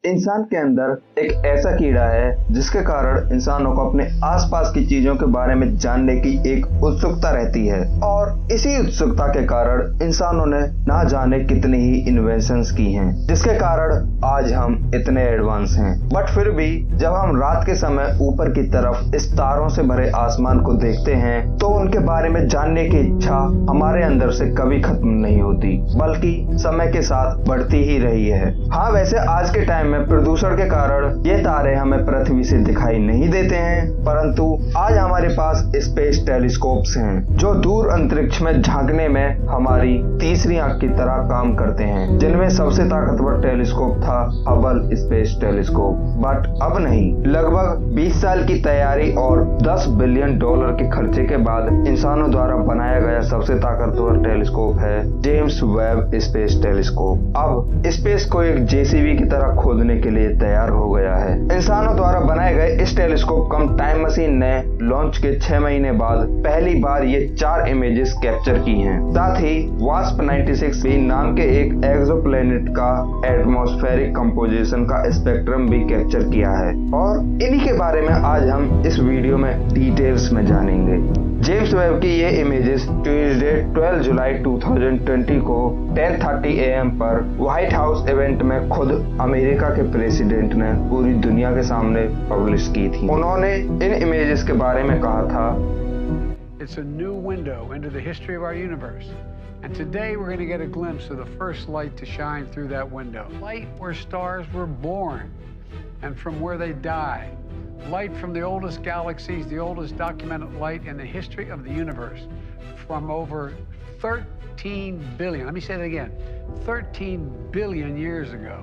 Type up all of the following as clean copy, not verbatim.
इंसान के अंदर एक ऐसा कीड़ा है जिसके कारण इंसानों को अपने आसपास की चीजों के बारे में जानने की एक उत्सुकता रहती है और इसी उत्सुकता के कारण इंसानों ने ना जाने कितनी ही इन्वेंशंस की हैं, जिसके कारण आज हम इतने एडवांस हैं। बट फिर भी जब हम रात के समय ऊपर की तरफ इस तारों से भरे आसमान को देखते हैं तो उनके बारे में जानने की इच्छा हमारे अंदर से कभी खत्म नहीं होती, बल्कि समय के साथ बढ़ती ही रही है। हाँ, वैसे आज के टाइम में प्रदूषण के कारण ये तारे हमें पृथ्वी से दिखाई नहीं देते हैं, परंतु आज हमारे पास स्पेस टेलीस्कोप्स हैं जो दूर अंतरिक्ष में झांकने में हमारी तीसरी आंख की तरह काम करते हैं, जिनमें सबसे ताकतवर टेलीस्कोप था हबल स्पेस टेलीस्कोप। बट अब नहीं, लगभग 20 साल की तैयारी और $10 बिलियन के खर्चे के बाद इंसानों द्वारा बनाया गया सबसे ताकतवर टेलीस्कोप है जेम्स वेब स्पेस टेलीस्कोप। अब स्पेस को एक जेसीबी की तरह खोदने के लिए तैयार हो गया है। इंसानों द्वारा बनाए गए इस टेलीस्कोप कम टाइम मशीन ने लॉन्च के 6 महीने बाद पहली बार ये 4 इमेजेस कैप्चर की हैं। साथ ही वास्प 96b नाम के एक एक्सोप्लैनेट का एटमॉस्फेरिक कंपोजिशन का स्पेक्ट्रम भी कैप्चर किया है और इन्हीं के बारे में आज हम इस वीडियो में डिटेल्स में जानेंगे। जेम्स वेब की ये इमेजेस ट्यूसडे 12 जुलाई 2020 को 10:30 AM पर व्हाइट हाउस इवेंट में खुद अमेरिका के प्रेसिडेंट ने पूरी दुनिया के सामने पब्लिश की थी। उन्होंने इन इमेजेस के बारे में कहा था, It's a new window into the history of our universe. And today we're going to get a glimpse of the first light to shine through that window. Light where stars were born and from where they die. Light from the oldest galaxies, the oldest documented light in the history of the universe, from over 13 billion, let me say that again, 13 billion years ago.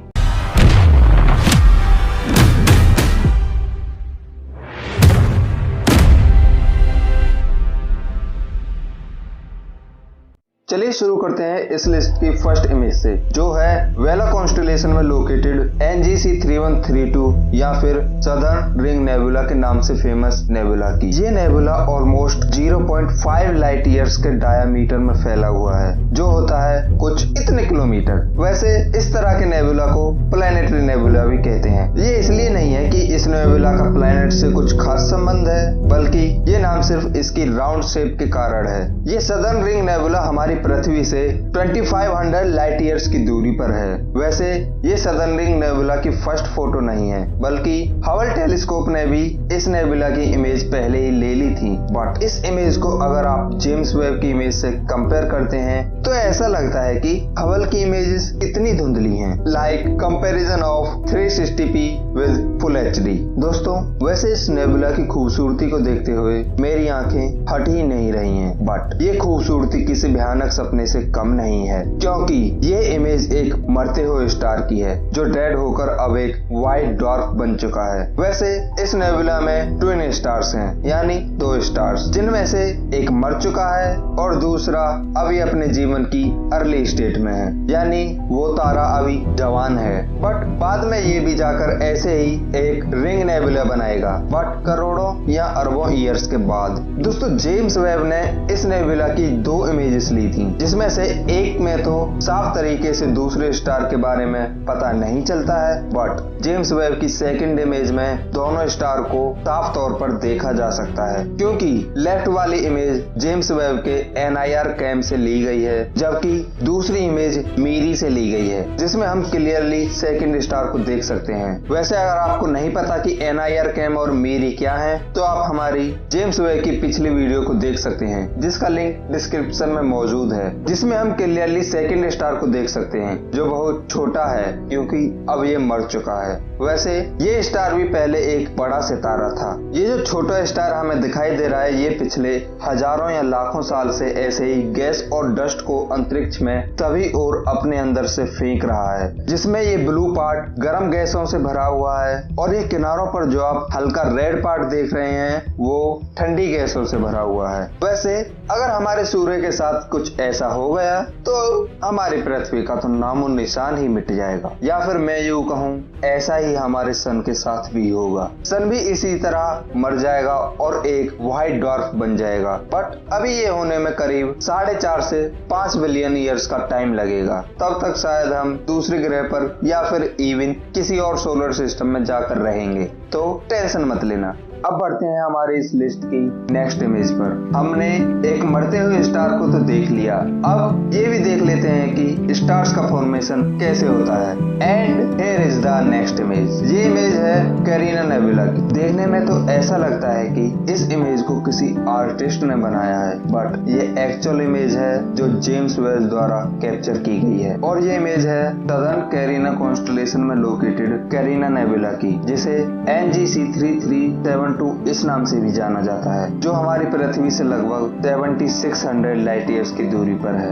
चलिए शुरू करते हैं इस list की first image से, जो है वेला कॉन्स्टेलेशन में लोकेटेड NGC 3132 या फिर सदर्न रिंग नेबुला के नाम से फेमस नेबुला की। ये नेबुला ऑलमोस्ट 0.5 लाइट ईयर्स के डायामीटर में फैला हुआ है, जो होता है कुछ इतने किलोमीटर। वैसे इस तरह के नेबुला को प्लैनेटरी नेबुला भी कहते हैं। ये इसलिए नहीं है कि इस नेबुला का प्लैनेट से कुछ खास संबंध है, बल्कि ये नाम सिर्फ इसकी राउंड शेप के कारण है। ये सदर्न रिंग नेबुला हमारी पृथ्वी से 2500 लाइट ईयर्स की दूरी पर है। वैसे ये सदर्न रिंग नेबुला की फर्स्ट फोटो नहीं है, बल्कि हबल टेलीस्कोप ने भी इस नेबुला की इमेज पहले ही ले ली थी। बट इस इमेज को अगर आप जेम्स वेब की इमेज से कंपेयर करते हैं तो ऐसा लगता है कि हबल की इमेजेस कितनी धुंधली हैं, like comparison of 360p with full HD। दोस्तों, वैसे इस नेबुला की खूबसूरती को देखते हुए मेरी आंखें हट ही नहीं रही हैं, बट ये खूबसूरती किसी भयानक सपने से कम नहीं है, क्योंकि ये इमेज एक मरते हुए स्टार की है जो डेड होकर अब एक व्हाइट डॉर्फ बन चुका है। वैसे इस नेबुला में ट्विन स्टार्स हैं, यानी 2 स्टार्स, जिनमें से एक मर चुका है और दूसरा अभी अपने जीवन की अर्ली स्टेट में है, यानी वो तारा अभी जवान है, बट बाद में ये भी जाकर ऐसे ही एक रिंग नेबुला बनाएगा, बट करोड़ों या अरबों ईयर्स के बाद। दोस्तों, जेम्स वेब ने इस नेबुला की 2 इमेजेस ली थी, जिसमें से एक में तो साफ तरीके से दूसरे स्टार के बारे में पता नहीं चलता है, बट जेम्स वेब की सेकंड इमेज में दोनों स्टार को साफ तौर पर देखा जा सकता है, क्योंकि लेफ्ट वाली इमेज जेम्स वेब के NIR कैम से ली गई है, जबकि दूसरी इमेज मीरी से ली गई है, जिसमें हम क्लियरली सेकंड स्टार को देख सकते हैं। वैसे अगर आपको नहीं पता कि NIR कैम और मीरी क्या है, तो आप हमारी जेम्स वेब की पिछली वीडियो को देख सकते हैं, जिसका लिंक डिस्क्रिप्शन में मौजूद है, जिसमें हम क्लियरली सेकंड स्टार को देख सकते हैं, जो बहुत छोटा है क्योंकि अब ये मर चुका है। वैसे ये स्टार भी पहले एक बड़ा सितारा था। ये जो छोटा स्टार हमें दिखाई दे रहा है, ये पिछले हजारों या लाखों साल से ऐसे ही गैस और डस्ट को अंतरिक्ष में सभी ओर अपने अंदर से फेंक रहा है, जिसमें ये ब्लू पार्ट गर्म गैसों से भरा हुआ है और ये किनारों पर जो आप हल्का रेड पार्ट देख रहे हैं वो ठंडी गैसों से भरा हुआ है। वैसे अगर हमारे सूर्य के साथ कुछ ऐसा हो गया तो हमारी पृथ्वी का तो नामो निशान ही मिट जाएगा, या फिर मैं यूं कहूं ऐसा ही ही हमारे सन के साथ भी होगा। सन भी इसी तरह मर जाएगा और एक व्हाइट ड्वार्फ बन जाएगा, बट अभी ये होने में करीब 4.5 से 5 बिलियन ईयर्स का टाइम लगेगा। तब तक शायद हम दूसरे ग्रह पर या फिर इवन किसी और सोलर सिस्टम में जाकर रहेंगे, तो टेंशन मत लेना। अब बढ़ते हैं हमारे इस लिस्ट की नेक्स्ट इमेज पर। हमने एक मरते हुए स्टार को तो देख लिया, अब ये भी देख लेते हैं कि स्टार्स का फॉर्मेशन कैसे होता है। And here is the next image. ये इमेज है कैरिना नेबुला की। देखने में तो ऐसा लगता है कि इस इमेज को किसी आर्टिस्ट ने बनाया है, बट ये एक्चुअल इमेज है जो जेम्स वेब द्वारा कैप्चर की गई है। और ये इमेज है सदर्न कैरिना कॉन्स्टेलेशन में लोकेटेड कैरिना नेबुला की, जिसे NGC 3372 इस नाम से भी जाना जाता है, जो हमारी पृथ्वी से लगभग 7600 लाइट ईयर्स की दूरी पर है।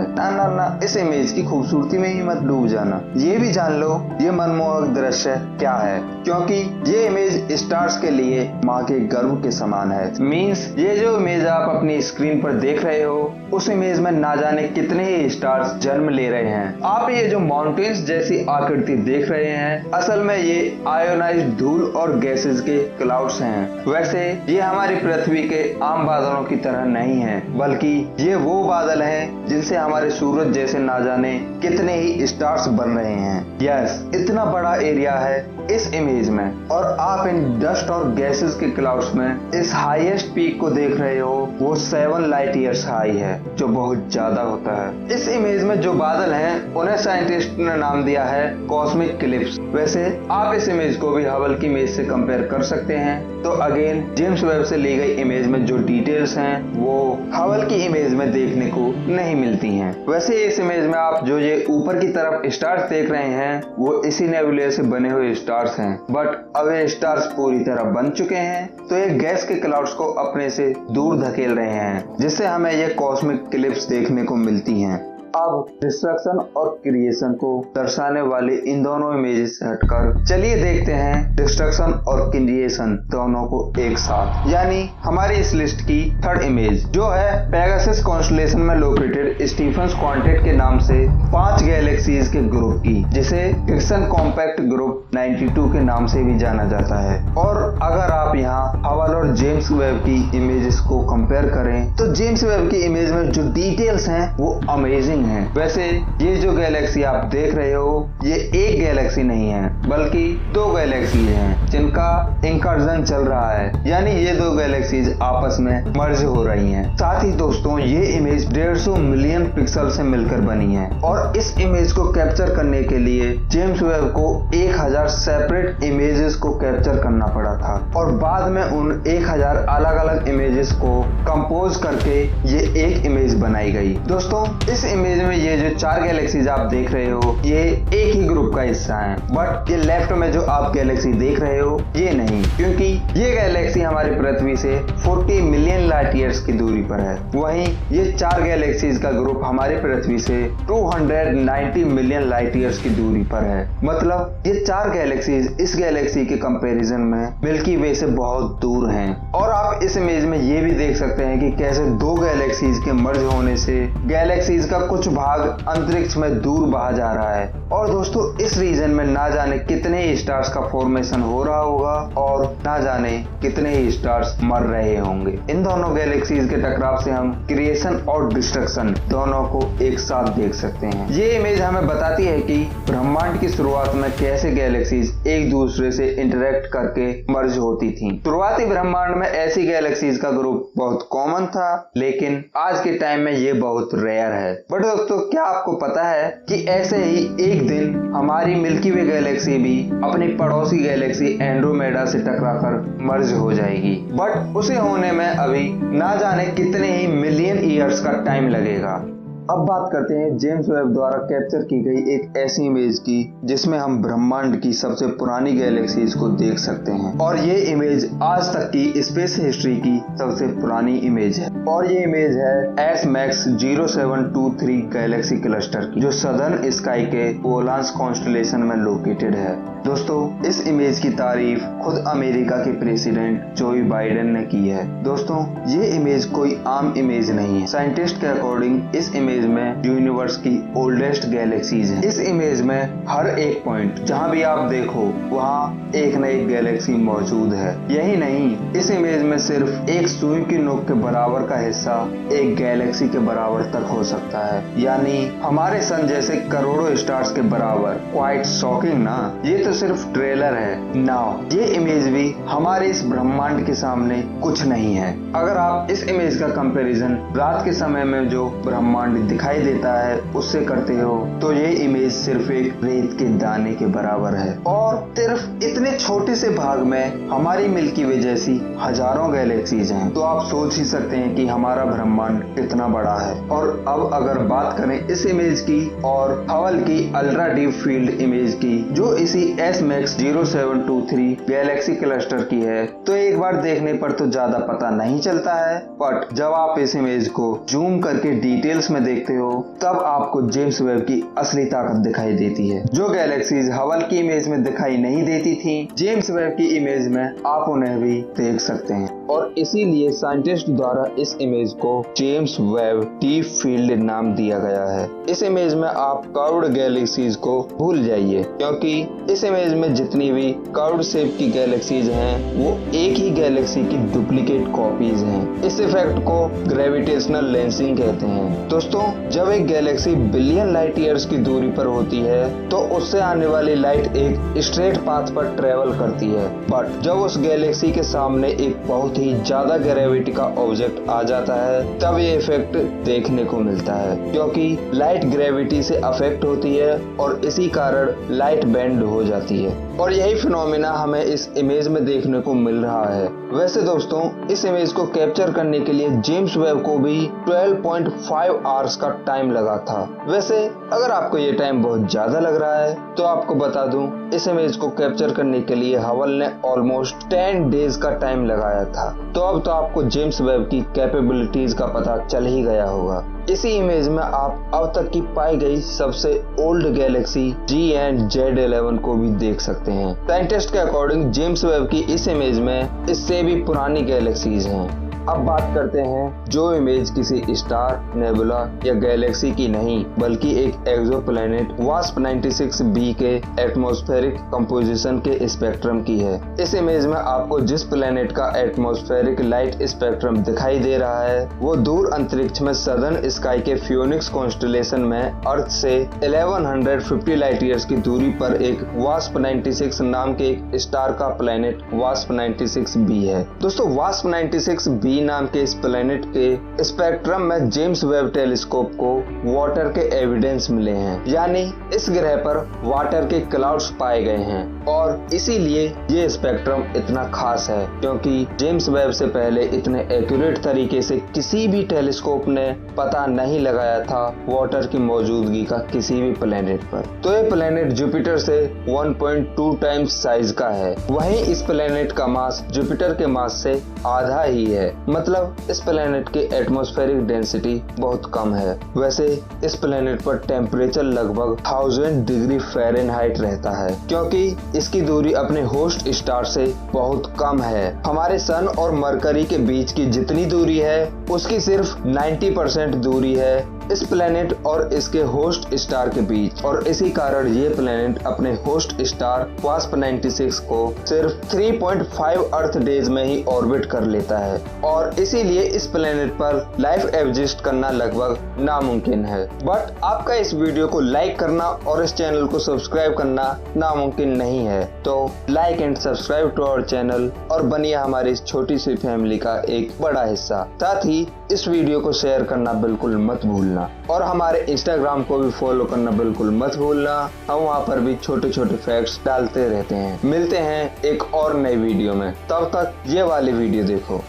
ना इस इमेज की खूबसूरती में ही मत डूब जाना, ये भी जान लो ये मनमोहक दृश्य क्या है, क्योंकि ये इमेज स्टार्स के लिए माँ के गर्भ के समान है। मींस ये जो इमेज आप अपनी स्क्रीन पर देख रहे हो, उस इमेज में ना जाने कितने ही स्टार्स जन्म ले रहे हैं। आप ये जो माउंटेन्स जैसी आकृति देख रहे हैं, असल में ये आयोनाइज्ड धूल और गैसेस के क्लाउड्स हैं। वैसे ये हमारी पृथ्वी के आम बादलों की तरह नहीं है, बल्कि ये वो बादल हैं जिनसे हमारे सूरज जैसे ना जाने कितने ही स्टार्स बन रहे हैं। यस, इतना बड़ा एरिया है इस इमेज में, और आप इन डस्ट और गैसेस के क्लाउड्स में इस हाईएस्ट पीक को देख रहे हो, वो 7 लाइट ईयर्स हाई है, जो बहुत ज्यादा होता है। इस इमेज में जो बादल हैं, उन्हें साइंटिस्ट ने नाम दिया है कॉस्मिक क्लिप्स। वैसे आप इस इमेज को भी हबल की इमेज से कंपेयर कर सकते हैं, तो अगेन जेम्स वेब से ली गई इमेज में जो डिटेल्स हैं वो हबल की इमेज में देखने को नहीं मिलती हैं। वैसे इस इमेज में आप जो ये ऊपर की तरफ स्टार्स देख रहे हैं, वो इसी नेबुला से बने हुए स्टार्स हैं, बट अब ये स्टार्स पूरी तरह बन चुके हैं, तो ये गैस के क्लाउड्स को अपने से दूर धकेल रहे हैं, जिससे हमें ये कॉस्मिक क्लिप्स देखने को मिलती हैं। अब डिस्ट्रक्शन और क्रिएशन को दर्शाने वाले इन दोनों इमेजेस से हटकर चलिए देखते हैं डिस्ट्रक्शन और क्रिएशन दोनों को एक साथ। यानी हमारी इस लिस्ट की थर्ड इमेज जो है पेगासस कॉन्स्टेलेशन में लोकेटेड स्टीफन्स क्वार्टेट के नाम से 5 गैलेक्सीज के ग्रुप की, जिसे डिक्सन कॉम्पैक्ट ग्रुप 92 के नाम से भी जाना जाता है। और अगर आप यहाँ हबल और जेम्स वेब की इमेजेस को कंपेयर करें, तो जेम्स वेब की इमेज में जो डिटेल्स हैं वो अमेजिंग है। वैसे ये जो गैलेक्सी आप देख रहे हो, ये एक गैलेक्सी नहीं है, बल्कि 2 गैलेक्सी हैं जिनका इंकर्जन चल रहा है, यानी ये 2 गैलेक्सीज आपस में मर्ज हो रही हैं। साथ ही दोस्तों, ये इमेज 150 मिलियन पिक्सल से मिलकर बनी है, और इस इमेज को कैप्चर करने के लिए जेम्स वेब को 1000 सेपरेट इमेजेस को कैप्चर करना पड़ा था, और बाद में उन 1000 अलग अलग इमेजेस को कंपोज करके ये एक इमेज बनाई गई। दोस्तों, इस इमेज में ये जो 4 गैलेक्सीज आप देख रहे हो, ये एक ही ग्रुप का हिस्सा है, बट ये लेफ्ट में जो आप गैलेक्सी देख रहे हो, ये नहीं, क्योंकि ये गैलेक्सी हमारी पृथ्वी से 40 मिलियन लाइट ईयर्स की दूरी पर है। वहीं ये 4 गैलेक्सीज का ग्रुप हमारी पृथ्वी से 290 मिलियन लाइट ईयर्स की दूरी पर है। मतलब ये 4 गैलेक्सीज इस गैलेक्सी के कंपैरिजन में मिल्की वे से बहुत दूर हैं। और आप इस इमेज में ये भी देख सकते हैं कि कैसे 2 गैलेक्सीज के मर्ज होने से गैलेक्सीज का कुछ भाग अंतरिक्ष में दूर बहा जा रहा है। और दोस्तों, इस रीजन में ना जाने कितने ही स्टार्स का फॉर्मेशन हो रहा होगा, और ना जाने कितने ही स्टार्स मर रहे होंगे। इन दोनों गैलेक्सीज के टकराव से हम क्रिएशन और डिस्ट्रक्शन दोनों को एक साथ देख सकते हैं। ये इमेज हमें बताती है कि ब्रह्मांड की शुरुआत में कैसे गैलेक्सीज एक दूसरे से इंटरेक्ट करके मर्ज होती थी। शुरुआती ब्रह्मांड में ऐसी गैलेक्सीज का ग्रुप बहुत कॉमन था, लेकिन आज के टाइम में ये बहुत रेयर है। बट दोस्तों, क्या आपको पता है कि ऐसे ही एक दिन हमारी मिल्की वे गैलेक्सी भी अपनी पड़ोसी गैलेक्सी एंड्रोमेडा से टकराकर मर्ज हो जाएगी, बट उसे होने में अभी ना जाने कितने ही मिलियन ईयर्स का टाइम लगेगा। अब बात करते हैं जेम्स वेब द्वारा कैप्चर की गई एक ऐसी इमेज की जिसमें हम ब्रह्मांड की सबसे पुरानी गैलेक्सीज को देख सकते हैं, और ये इमेज आज तक की स्पेस हिस्ट्री की सबसे पुरानी इमेज है। और ये इमेज है SMACS 0723 गैलेक्सी क्लस्टर की, जो सदर्न स्काई के ओलांस कॉन्स्टेलेशन में लोकेटेड है। दोस्तों, इस इमेज की तारीफ खुद अमेरिका के प्रेसिडेंट जो बाइडेन ने की है। दोस्तों, ये इमेज कोई आम इमेज नहीं है। साइंटिस्ट के अकॉर्डिंग इस इमेज इमेज में यूनिवर्स की ओल्डेस्ट गैलेक्सीज हैं। इस इमेज में हर एक पॉइंट जहां भी आप देखो वहां एक न एक गैलेक्सी मौजूद है। यही नहीं, इस इमेज में सिर्फ एक सुई की नोक के बराबर का हिस्सा एक गैलेक्सी के बराबर तक हो सकता है, यानी हमारे सन जैसे करोड़ों स्टार्स के बराबर। क्वाइट शॉकिंग ना? ये तो सिर्फ ट्रेलर है। नाउ ये इमेज भी हमारे इस ब्रह्मांड के सामने कुछ नहीं है। अगर आप इस इमेज का कंपैरिजन रात के समय में जो ब्रह्मांड दिखाई देता है उससे करते हो तो ये इमेज सिर्फ एक रेत के दाने के बराबर है। और सिर्फ इतने छोटे से भाग में हमारी मिल्की वे जैसी हजारों गैलेक्सीज हैं। तो आप सोच ही सकते हैं कि हमारा ब्रह्मांड कितना बड़ा है। और अब अगर बात करें इस इमेज की और हबल की अल्ट्रा डीप फील्ड इमेज की जो इसी SMACS 0723 गैलेक्सी क्लस्टर की है, तो एक बार देखने पर तो ज्यादा पता नहीं चलता है, बट जब आप इस इमेज को जूम करके डिटेल्स में देखते हो तब आपको जेम्स वेब की असली ताकत दिखाई देती है। जो गैलेक्सीज हबल की इमेज में दिखाई नहीं देती थी, जेम्स वेब की इमेज में आप उन्हें भी देख सकते हैं। और इसीलिए साइंटिस्ट द्वारा इस इमेज को जेम्स वेब डीप फील्ड नाम दिया गया है। इस इमेज में आप कर्व्ड गैलेक्सीज को भूल जाइए, क्योंकि इस इमेज में जितनी भी कर्व्ड शेप की गैलेक्सीज हैं वो एक ही गैलेक्सी की डुप्लीकेट कॉपीज हैं। इस इफेक्ट को ग्रेविटेशनल लेंसिंग कहते हैं। दोस्तों, जब एक गैलेक्सी बिलियन लाइट ईयर्स की दूरी पर होती है तो उससे आने वाली लाइट एक स्ट्रेट पाथ पर ट्रेवल करती है, बट जब उस गैलेक्सी के सामने एक बहुत ही ज्यादा ग्रेविटी का ऑब्जेक्ट आ जाता है तब ये इफेक्ट देखने को मिलता है, क्योंकि लाइट ग्रेविटी से अफेक्ट होती है और इसी कारण लाइट बेंड हो जाती है। और यही फिनोमेना हमें इस इमेज में देखने को मिल रहा है। वैसे दोस्तों, इस इमेज को कैप्चर करने के लिए जेम्स वेब को भी 12.5 आवर्स का टाइम लगा था। वैसे अगर आपको ये टाइम बहुत ज्यादा लग रहा है तो आपको बता दूं, इस इमेज को कैप्चर करने के लिए हबल ने ऑलमोस्ट 10 डेज का टाइम लगाया था। तो अब तो आपको जेम्स वेब की कैपेबिलिटीज का पता चल ही गया होगा। इसी इमेज में आप अब तक की पाई गई सबसे ओल्ड गैलेक्सी G&Z11 को भी देख सकते हैं। साइंटिस्ट के अकॉर्डिंग जेम्स वेब की इस इमेज में इससे भी पुरानी गैलेक्सीज हैं। अब बात करते हैं जो इमेज किसी स्टार, नेबुला या गैलेक्सी की नहीं बल्कि एक एक्सोप्लैनेट वास्प 96b के एटमॉस्फेरिक कंपोजिशन के स्पेक्ट्रम की है। इस इमेज में आपको जिस प्लेनेट का एटमॉस्फेरिक लाइट स्पेक्ट्रम दिखाई दे रहा है वो दूर अंतरिक्ष में सदर्न स्काई के फ्यूनिक्स कॉन्स्टेलेशन में अर्थ से 1150 लाइट ईयर्स की दूरी पर एक वास्प 96 नाम के एक स्टार का प्लेनेट वास्प 96b है। दोस्तों, वास्प 96b नाम के इस प्लेनेट के स्पेक्ट्रम में जेम्स वेब टेलीस्कोप को वाटर के एविडेंस मिले हैं, यानी इस ग्रह पर वाटर के क्लाउड्स पाए गए हैं। और इसीलिए ये स्पेक्ट्रम इतना खास है, क्योंकि जेम्स वेब से पहले इतने एक्यूरेट तरीके से किसी भी टेलीस्कोप ने पता नहीं लगाया था वाटर की मौजूदगी का किसी भी प्लेनेट पर। तो ये प्लेनेट जुपिटर से 1.2 टाइम्स साइज का है। वहीं इस प्लेनेट का मास जुपिटर के मास से आधा ही है, मतलब इस प्लेनेट की एटमॉस्फेरिक डेंसिटी बहुत कम है। वैसे इस प्लेनेट पर टेम्परेचर लगभग 1000 डिग्री फ़ारेनहाइट रहता है, क्योंकि इसकी दूरी अपने होस्ट स्टार से बहुत कम है। हमारे सन और मरकरी के बीच की जितनी दूरी है उसकी सिर्फ 90% दूरी है इस प्लेनेट और इसके होस्ट स्टार के बीच, और इसी कारण ये प्लेनेट अपने होस्ट स्टार वास्प 96 को सिर्फ 3.5 अर्थ डेज में ही ऑर्बिट कर लेता है। और इसीलिए इस प्लेनेट पर लाइफ एग्जिस्ट करना लगभग नामुमकिन है। बट आपका इस वीडियो को लाइक करना और इस चैनल को सब्सक्राइब करना नामुमकिन नहीं है, तो like and subscribe to our channel और बनिए हमारी इस छोटी सी फैमिली का एक बड़ा हिस्सा। साथ ही इस वीडियो को शेयर करना बिल्कुल मत भूलना और हमारे इंस्टाग्राम को भी फॉलो करना बिल्कुल मत भूलना। हम वहाँ पर भी छोटे छोटे फैक्ट्स डालते रहते हैं। मिलते हैं एक और नई वीडियो में, तब तक ये वाली वीडियो देखो।